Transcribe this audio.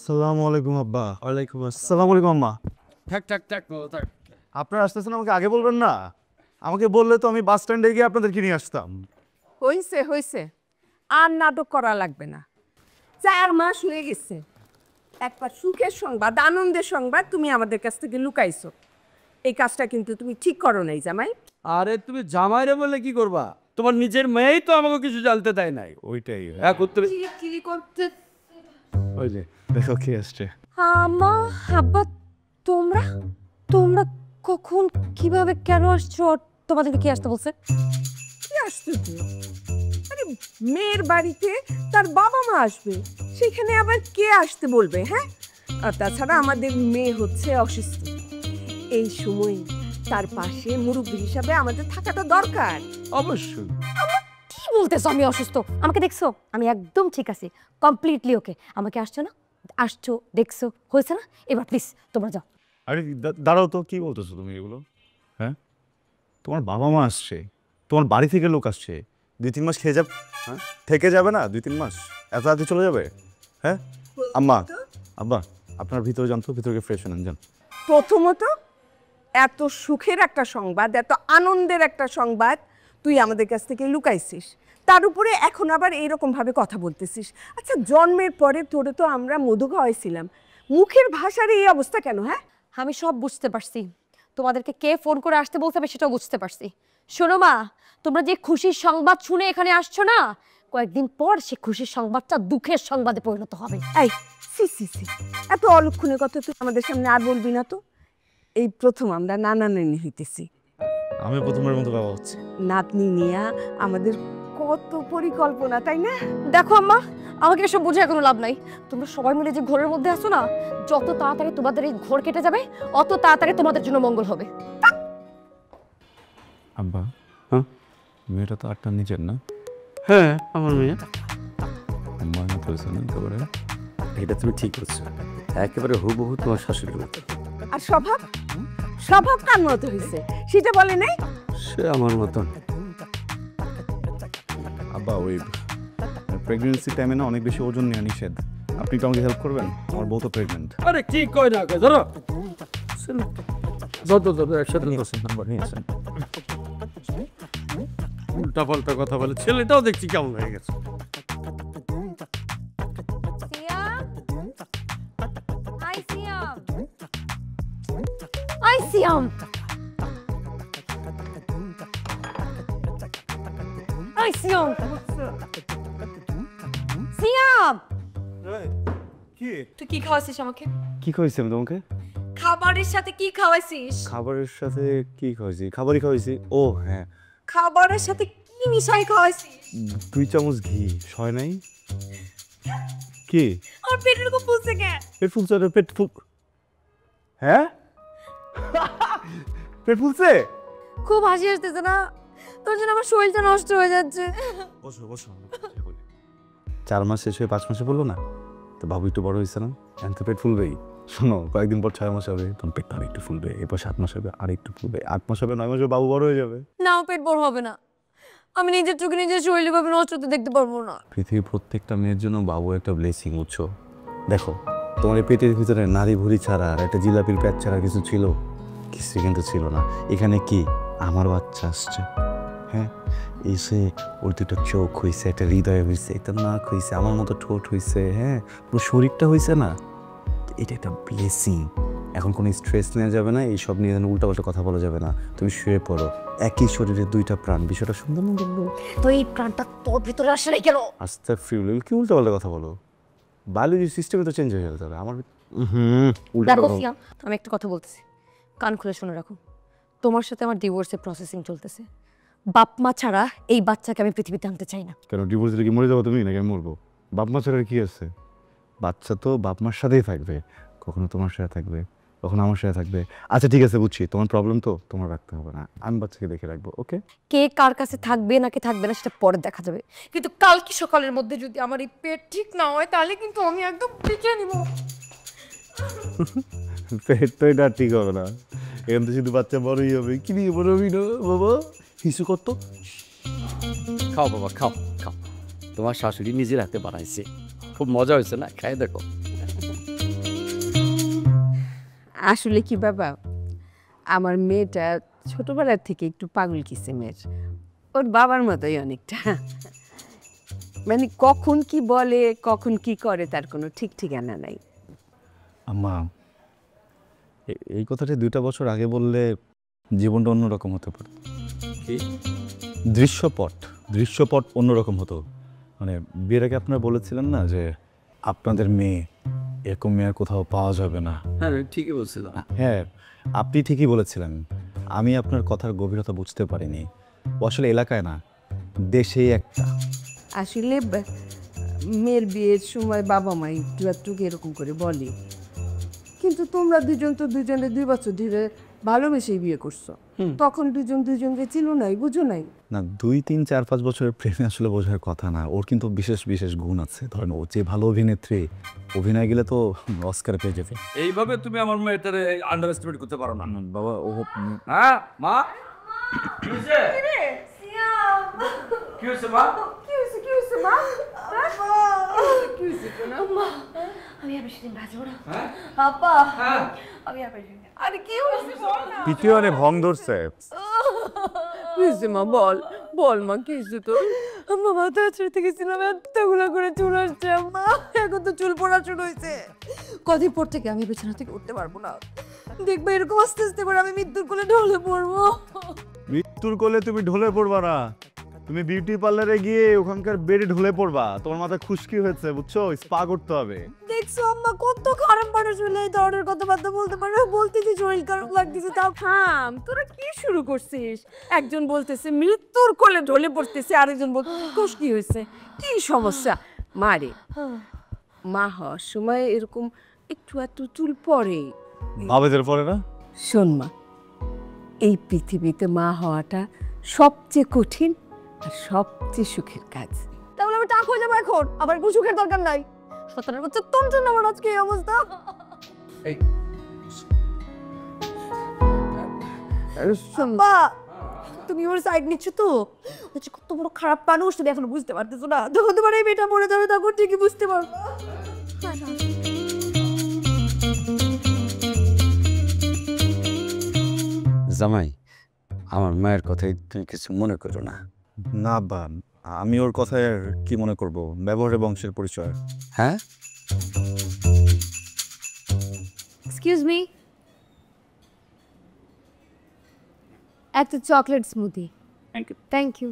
আসসালামু আলাইকুম আব্বা। ওয়ালাইকুম আসসালামু আলাইকুম আম্মা। থাক থাক থাক থাক। আপনারা আসতেছেন, আমাকে আগে বলবেন না? আমাকে বললে তো আমি বাস স্ট্যান্ডে গিয়ে আপনাদেরকে নিয়ে আসতাম। হইছে হইছে, আর নাটক করা লাগবে না। 4 মাস হয়ে গেছে, একবার সুখের সংবাদ, আনন্দের সংবাদ তুমি আমাদের কাছ থেকে লুকাইছো। এই কাজটা কিন্তু তুমি ঠিক করো নাই জামাই। আরে তুমি জামাইরে বলে কি করবা? তোমার নিজের মেয়েই তো আমাকে কিছু জানতে দেয় নাই। ওইটাই। হ্যাঁ করতে কি করতে? ওই যে দেখো কি আসছে। আমা আব্বা, তোমরা তোমরা কখন কিভাবে কেন আসছো? আর তোমাদেরকে কি আসতে বলছে? কি আসছে তুই? আরে মেয়ের বাড়িতে তার বাবা মা আসবে, সেখানে আবার কে আসতে বলবে? হ্যাঁ, আর তাছাড়া আমাদের মেয়ে হচ্ছে অসুস্থ, এই সময় তার পাশে মুরব্বী হিসাবে আমাদের থাকাটা দরকার। অবশ্যই। কি বলতেছো আমি অসুস্থ? আমাকে দেখছো? আমি একদম ঠিক আছি, কমপ্লিটলি ওকে। আমাকে আসছো দেখছো, হয়েছে না? এবার প্লিজ তোমরা যাও। আরে দাঁড়াও তো, কি বলতেছো তুমি এগুলো? হ্যাঁ, তোমার বাবা মা আসছে, তোমার বাড়ি থেকে লোক আসছে, 2-3 মাস খেয়ে যাবে। হ্যাঁ, থেকে যাবে না 2-3 মাস? এত রাতে চলে যাবে? হ্যাঁ আম্মা, আব্বা, আপনার ভিতরে যান তো, ভিতরে ফ্রেশ হন যান। প্রথমত, এত সুখের একটা সংবাদ, এত আনন্দের একটা সংবাদ তুই আমাদের কাছ থেকে লুকাইছিস, তার উপরে এখন আবার এইরকম ভাবে কথা বলতেছিস। আচ্ছা, জন্মের পরে তোরে তো আমরা মধু খাওয়াইছিলাম, মুখের ভাষার এই অবস্থা কেন? হ্যাঁ, আমি সব বুঝতে পারছি, তোমাদেরকে কে ফোন করে আসতে বলতে হবে সেটাও বুঝতে পারছি। শোনো মা, তোমরা যে খুশির সংবাদ শুনে এখানে আসছো না, কয়েকদিন পর সে খুশির সংবাদটা দুঃখের সংবাদে পরিণত হবে। এই সি সি সি, এত অলক্ষণের কথা তুই আমাদের সামনে আর বলবি না তো। এই প্রথম আমরা নানা নানি হইতেছি, আমি প্রথমের মতো বাবা হচ্ছে। নাতনি নিয়া আমাদের কত পরিকল্পনা, তাই না? দেখো আম্মা, আমাকে এসব বুঝে কোনো লাভ নাই। তোমরা সবাই মিলে যে ঘোরের মধ্যে আসো না, যত তাড়াতাড়ি তোমাদের এই ঘোর কেটে যাবে, অত তাড়াতাড়ি তোমাদের জন্য মঙ্গল হবে। আব্বা, হ্যাঁ, মেয়েটা তো আটটা নিচের না? হ্যাঁ আমার মেয়ে। মনে করেছে না একেবারে? এটা তুমি ঠিক করছো, একেবারে হুবহু তোমার শাশুড়ির মতো। আর স্বভাব, স্বভাব কার মতো হয়েছে সেটা বলে নাই? সে আমার মতন। আব্বা, ওই প্রেগনেন্সি টাইমে না অনেক বেশি ওজন নেওয়া নিষেধ। আপনি কি আমাকে হেল্প করবেন? আমার বউ তো প্রেগনেন্ট। আরে কি কয় না কয়, ধরো যত যত একসাথে নাম্বার নিয়ে আসেন। উল্টা পাল্টা কথা বলে। ছেলেটাও দেখছি কেমন হয়ে গেছে। সিয়াম, কি তুই কি খাওয়াইছিস আমাকে? কি খাওয়াইছি আমি তোমাকে? খাবারের সাথে কি খাওয়াইছিস? খাবারের সাথে কি খাওয়াইছি? খাবারই খাওয়াইছি। ও হ্যাঁ, খাবারের সাথে কি মিশাই খাওয়াইছিস? 2 চামচ ঘি। সয় নাই? কি আর পেটের খুব ফুলছে কেন? পেট ফুলছে? পেট ফুল? হ্যাঁ পেট ফুলছে? খুব হাসি আসতেছে না? তোর জন্য আমার শরীরটা নষ্ট হয়ে যাচ্ছে। বসো বসো। 4 মাস শেষ হয়ে 5 মাসে বললো না তো, বাবু একটু বড় হয়েছে না, এখন তো পেট ফুলবেই। শোনো, কয়েকদিন পর 6 মাস হবে, তখন পেটটা আর একটু ফুলবে, এরপর 7 মাস হবে আর একটু ফুলবে, 8 মাস হবে, 9 মাস হবে, বাবু বড় হয়ে যাবে। নাও, পেট বড় হবে না। আমি নিজের চোখে নিজের শরীর ভাবে নষ্ট হতে দেখতে পারবো না। পৃথিবীর প্রত্যেকটা মেয়ের জন্য বাবু একটা ব্লেসিং, বুঝছো? দেখো, তোমার এই পেটের ভিতরে নারী ভুঁড়ি ছাড়া আর একটা জিলাপির পেট ছাড়া কিছু ছিল? কিছু কিন্তু ছিল না। এখানে কি আমার বাচ্চা আসছে, হ্যাঁ, এসে ওর দুটো চোখ হয়েছে, একটা হৃদয় হয়েছে, একটা নাক হয়েছে, আমার মতো ঠোঁট হয়েছে, হ্যাঁ, পুরো শরীরটা হয়েছে না, এটা একটা ব্লেসিং। এখন কোনো স্ট্রেস নেওয়া যাবে না, এইসব নিয়ে উল্টাপাল্টা কথা বলা যাবে না। তুমি শুয়ে পড়ো, একই শরীরে 2টা প্রাণ, বিষয়টা সুন্দর না বলবো? তো এই প্রাণটা তোর ভিতরে আসে নাই কেন? আস্তে ফিউল কি উল্টাপাল্টা কথা বলো? বায়োলজি সিস্টেমে তো চেঞ্জ হয়ে যেতে হবে আমার। দেখো সিয়াম, আমি একটা কথা বলতেছি, কান খুলে শুনে রাখো। তোমার সাথে আমার ডিভোর্সের প্রসেসিং চলতেছে। বাপ মা ছাড়া এই বাচ্চাকে আমি পৃথিবীতে আনতে চাই না। কেন, ডিভোর্স দিলে কি মরে যাবো তুমি নাকি আমি মরবো? বাপ মা ছাড়া কি আছে? বাচ্চা তো বাপ মার সাথেই থাকবে, কখনো তোমার সাথে থাকবে, কখনো আমার সাথে থাকবে। আচ্ছা ঠিক আছে, বুঝছি, তোমার প্রবলেম তো তোমার রাখতে হবে না, আমি বাচ্চাকে দেখে রাখবো। ওকে, কে কার কাছে থাকবে নাকি থাকবে না সেটা পরে দেখা যাবে, কিন্তু কালকে সকালের মধ্যে যদি আমার এই পেট ঠিক না হয় তাহলে কিন্তু আমি একদম পিকে নিব। পেট তো এটা ঠিক হবে না, এখান থেকে শুধু বাচ্চা বড়ই হবে। কি নিয়ে বড় হবি না বাবা? হিসু কত? খাও বাবা, খাও খাও, তোমার শাশুড়ি নিজের হাতে বানাইছে, খুব মজা হয়েছে না? খাই দেখো। আসলে কি বাবা, আমার মেয়েটা ছোটবেলার থেকে একটু পাগল কিসেমের, ওর বাবার মতোই অনেকটা। মানে কখন কি বলে কখন কি করে তার কোনো ঠিক ঠিকানা নাই। আম্মা, এই কথাটা 2টা বছর আগে বললে জীবনটা অন্যরকম হতে পারে। কি? দৃশ্যপট অন্যরকম হতো। মানে বিয়ের আগে আপনারা বলেছিলেন না যে আপনাদের মেয়ে এরকম মেয়ে আর কোথাও পাওয়া যাবে না। হ্যাঁ ঠিকই বলছিলাম। হ্যাঁ, আপনি ঠিকই বলেছিলেন। আমি আপনার কথার গভীরতা বুঝতে পারিনি। ও আসলে এলাকায় না, দেশেই একটা। আসলে মেয়ের বিয়ের সময় বাবা মা একটু একটু এরকম করে বলে, কিন্তু তোমরা দুজন তো দুজনে 2 বছর ধরে ভালোবেসেই বিয়ে করছো, তখন দুজন দুজনকে চিনো নাই, বুঝো নাই। না, 2, 3, 4, 5 বছরের প্রেমে আসলে বোঝার কথা না। ওর কিন্তু বিশেষ বিশেষ গুণ আছে। ধরেন ও যে ভালো অভিনেত্রী, অভিনয় গেলে তো অস্কার পেয়ে যেতে। এইভাবে তুমি আমার মেয়েটারে আন্ডার এস্টিমেট করতে পারো না। বাবা ও হ্যাঁ মা, কি হয়েছে? কি হয়েছে মা? আমি আর বেশি দিন বাঁচবো না। হ্যাঁ? আপা, হ্যাঁ। আমি আর বেশি দিন। আরে কি হয়েছে বল না। পিটিওয়ানে ভং ধরছে। কি হয়েছে মা, বল বল মা, কি হয়েছে তোর? আম্মা মাথা ছুঁতে গেছিলাম, এতগুলো করে চুল আসছে আম্মা, এখন তো চুল পড়া শুরু হয়েছে। কদিন পর থেকে আমি বিছানা থেকে উঠতে পারবো না, দেখবে এরকম আস্তে আস্তে করে আমি মৃত্যুর কোলে ঢলে পড়বো। মৃত্যুর কোলে তুমি ঢলে পড়বা না, তুমি বিউটি পার্লারে গিয়ে ওখানকার বেডে ঢলে পড়বা। তোমার মাথা খুশকি হয়েছে, বুঝছো? স্পা করতে হবে। দেখছো আম্মা কত খারাপ মানুষ হলে এই ধরনের কথাবার্তা বলতে পারে, বলতেছি শরীর খারাপ লাগতেছে তাও। থাম, তোরা কি শুরু করছিস? একজন বলতেছে মৃত্যুর কোলে ঢলে পড়তেছে, আরেকজন বলতেছে কি হয়েছে, কি সমস্যা? মারে মা হওয়ার সময় এরকম একটু একটু চুল পড়ে। বাবেদের পরে না? শোন মা, এই পৃথিবীতে মা হওয়াটা সবচেয়ে কঠিন আর সবচেয়ে সুখের কাজ। তাহলে আমি টাক হয়ে যাবো এখন, আবার কোনো সুখের দরকার নাই। 17 বছর তোর জন্য আমার আজকে এই অবস্থা। এই আব্বা, তুমি ওর সাইড নিচ্ছ তো? হচ্ছে কত বড় খারাপ মানুষ তুমি এখনো বুঝতে পারতেছো না। যখন তোমার এই মেয়েটা মরে যাবে তখন ঠিকই বুঝতে পারবো। জামাই, আমার মায়ের কথাই তুমি কিছু মনে করো না। না বা আমি ওর কথায় আর কি মনে করব? ব্যবহারে বংশের পরিচয়। হ্যাঁ, এক্সকিউজ মি, একটা চকলেট স্মুদি। Thank you.